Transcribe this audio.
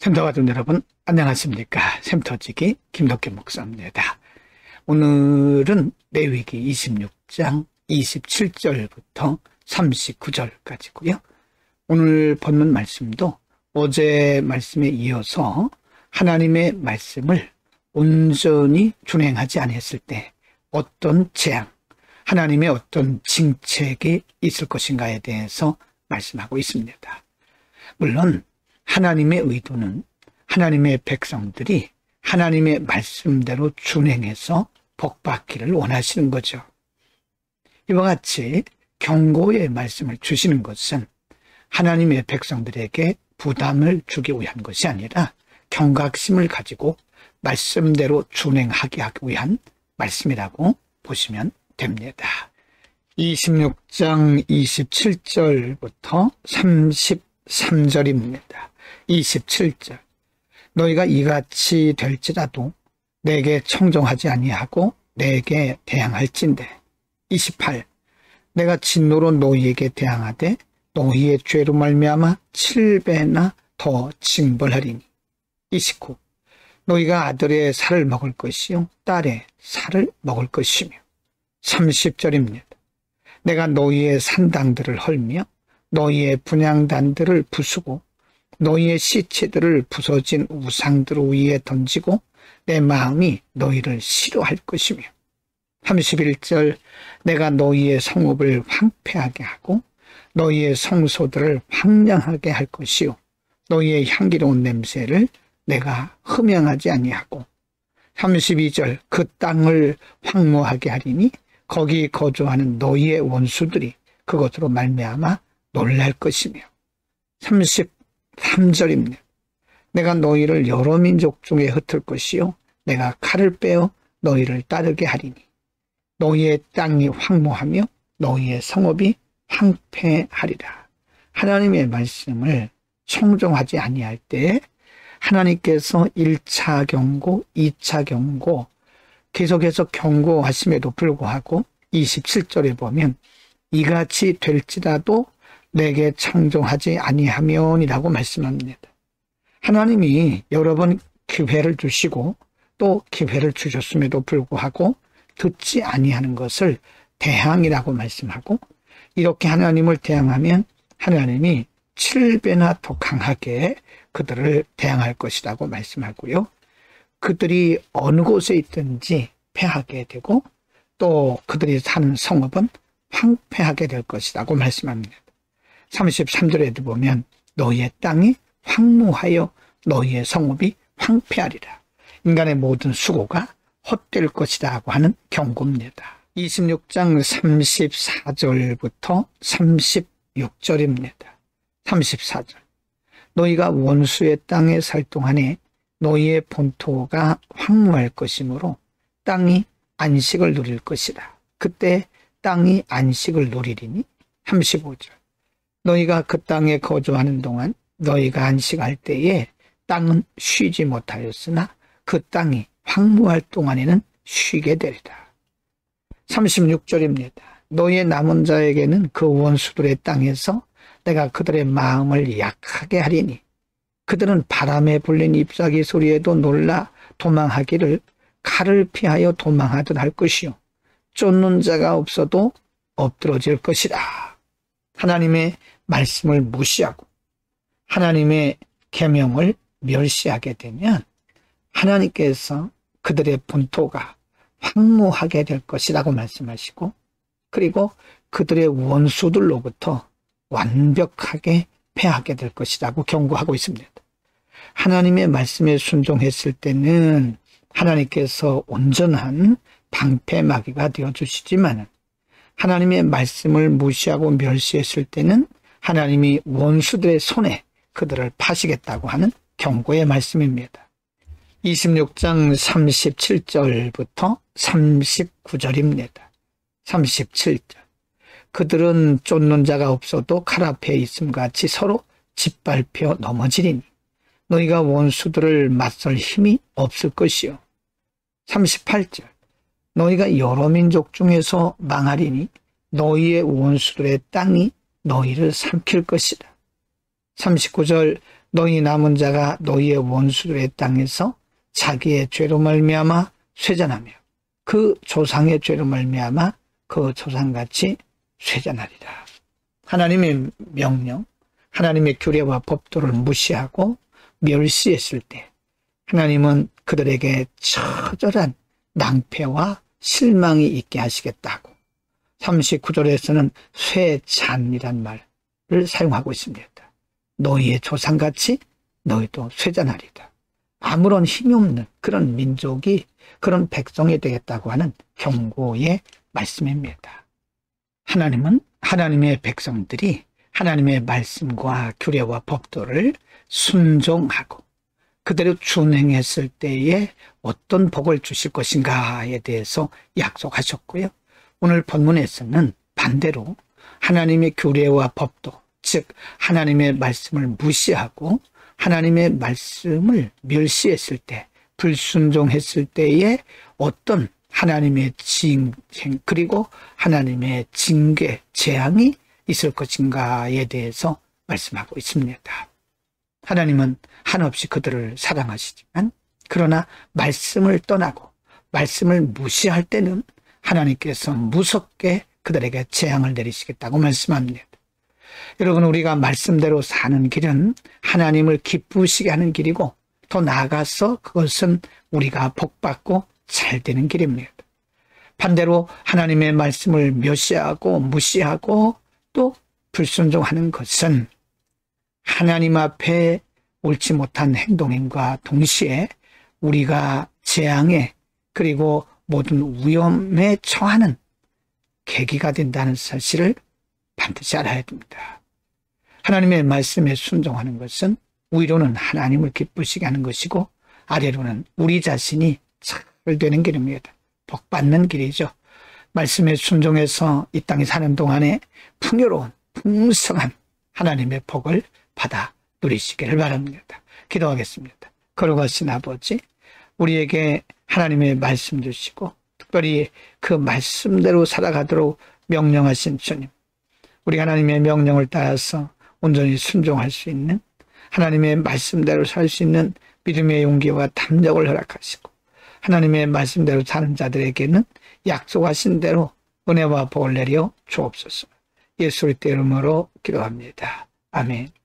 샘터가족 여러분 안녕하십니까. 샘터지기 김덕현 목사입니다. 오늘은 레위기 26장 27절부터 39절까지고요. 오늘 본문 말씀도 어제 말씀에 이어서 하나님의 말씀을 온전히 준행하지 않았을 때 어떤 재앙, 하나님의 어떤 징책이 있을 것인가에 대해서 말씀하고 있습니다. 물론 하나님의 의도는 하나님의 백성들이 하나님의 말씀대로 준행해서 복받기를 원하시는 거죠. 이와 같이 경고의 말씀을 주시는 것은 하나님의 백성들에게 부담을 주기 위한 것이 아니라 경각심을 가지고 말씀대로 준행하게 하기 위한 말씀이라고 보시면 됩니다. 26장 27절부터 33절입니다. 27절 너희가 이같이 될지라도 내게 청종하지 아니하고 내게 대항할진대. 28 내가 진노로 너희에게 대항하되 너희의 죄로 말미암아 7배나 더 징벌하리니. 29 너희가 아들의 살을 먹을 것이요 딸의 살을 먹을 것이며. 30절입니다. 내가 너희의 산당들을 헐며 너희의 분향단들을 부수고 너희의 시체들을 부서진 우상들 위에 던지고 내 마음이 너희를 싫어할 것이며. 31절 내가 너희의 성읍을 황폐하게 하고 너희의 성소들을 황량하게 할 것이요 너희의 향기로운 냄새를 내가 흠양하지 아니하고. 32절 그 땅을 황무하게 하리니 거기 거주하는 너희의 원수들이 그것으로 말미암아 놀랄 것이며. 33절입니다. 내가 너희를 여러 민족 중에 흩을 것이요 내가 칼을 빼어 너희를 따르게 하리니 너희의 땅이 황무하며 너희의 성읍이 황폐하리라. 하나님의 말씀을 청종하지 아니할 때에 하나님께서 1차 경고, 2차 경고 계속해서 경고하심에도 불구하고 27절에 보면 이같이 될지라도 내게 청종하지 아니하면이라고 말씀합니다. 하나님이 여러 번 기회를 주시고 또 기회를 주셨음에도 불구하고 듣지 아니하는 것을 대항이라고 말씀하고, 이렇게 하나님을 대항하면 하나님이 7배나 더 강하게 그들을 대항할 것이라고 말씀하고요. 그들이 어느 곳에 있든지 패하게 되고 또 그들이 사는 성읍은 황폐하게 될 것이라고 말씀합니다. 33절에도 보면 너희의 땅이 황무하여 너희의 성읍이 황폐하리라. 인간의 모든 수고가 헛될 것이라고 하는 경고입니다. 26장 34절부터 36절입니다. 34절 너희가 원수의 땅에 살 동안에 너희의 본토가 황무할 것이므로 땅이 안식을 누릴 것이라. 그때 땅이 안식을 누리리니. 35절 너희가 그 땅에 거주하는 동안 너희가 안식할 때에 땅은 쉬지 못하였으나 그 땅이 황무할 동안에는 쉬게 되리라. 36절입니다. 너희의 남은 자에게는 그 원수들의 땅에서 내가 그들의 마음을 약하게 하리니 그들은 바람에 불린 잎사귀 소리에도 놀라 도망하기를 칼을 피하여 도망하듯 할 것이요 쫓는 자가 없어도 엎드러질 것이라. 하나님의 말씀을 무시하고 하나님의 계명을 멸시하게 되면 하나님께서 그들의 본토가 황무하게 될 것이라고 말씀하시고, 그리고 그들의 원수들로부터 완벽하게 패하게 될 것이라고 경고하고 있습니다. 하나님의 말씀에 순종했을 때는 하나님께서 온전한 방패막이가 되어주시지만 하나님의 말씀을 무시하고 멸시했을 때는 하나님이 원수들의 손에 그들을 파시겠다고 하는 경고의 말씀입니다. 26장 37절부터 39절입니다. 37절 그들은 쫓는 자가 없어도 칼 앞에 있음같이 서로 짓밟혀 넘어지리니 너희가 원수들을 맞설 힘이 없을 것이요. 38절 너희가 여러 민족 중에서 망하리니 너희의 원수들의 땅이 너희를 삼킬 것이다. 39절 너희 남은 자가 너희의 원수들의 땅에서 자기의 죄로 말미암아 쇠잔하며 그 조상의 죄로 말미암아 그 조상같이 쇠잔하리라. 하나님의 명령, 하나님의 규례와 법도를 무시하고 멸시했을 때 하나님은 그들에게 처절한 낭패와 실망이 있게 하시겠다고 39절에서는 쇠잔이란 말을 사용하고 있습니다. 너희의 조상같이 너희도 쇠잔하리다. 아무런 힘이 없는 그런 민족이 그런 백성이 되겠다고 하는 경고의 말씀입니다. 하나님은 하나님의 백성들이 하나님의 말씀과 규례와 법도를 순종하고 그대로 준행했을 때에 어떤 복을 주실 것인가에 대해서 약속하셨고요. 오늘 본문에서는 반대로 하나님의 규례와 법도, 즉 하나님의 말씀을 무시하고 하나님의 말씀을 멸시했을 때, 불순종했을 때에 어떤 하나님의 징행 그리고 하나님의 징계, 재앙이 있을 것인가에 대해서 말씀하고 있습니다. 하나님은 한없이 그들을 사랑하시지만 그러나 말씀을 떠나고 말씀을 무시할 때는 하나님께서 무섭게 그들에게 재앙을 내리시겠다고 말씀합니다. 여러분, 우리가 말씀대로 사는 길은 하나님을 기쁘시게 하는 길이고 더 나아가서 그것은 우리가 복받고 잘 되는 길입니다. 반대로 하나님의 말씀을 멸시하고 무시하고 또 불순종하는 것은 하나님 앞에 옳지 못한 행동과 동시에 우리가 재앙에 그리고 모든 위험에 처하는 계기가 된다는 사실을 반드시 알아야 됩니다. 하나님의 말씀에 순종하는 것은 위로는 하나님을 기쁘시게 하는 것이고 아래로는 우리 자신이 잘 되는 길입니다. 복받는 길이죠. 말씀에 순종해서 이 땅에 사는 동안에 풍요로운 풍성한 하나님의 복을 받아 누리시기를 바랍니다. 기도하겠습니다. 거룩하신 아버지, 우리에게 하나님의 말씀 주시고 특별히 그 말씀대로 살아가도록 명령하신 주님, 우리 하나님의 명령을 따라서 온전히 순종할 수 있는 하나님의 말씀대로 살 수 있는 믿음의 용기와 담력을 허락하시고 하나님의 말씀대로 사는 자들에게는 약속하신 대로 은혜와 복을 내려 주옵소서. 예수 그리스도의 이름으로 기도합니다. 아멘.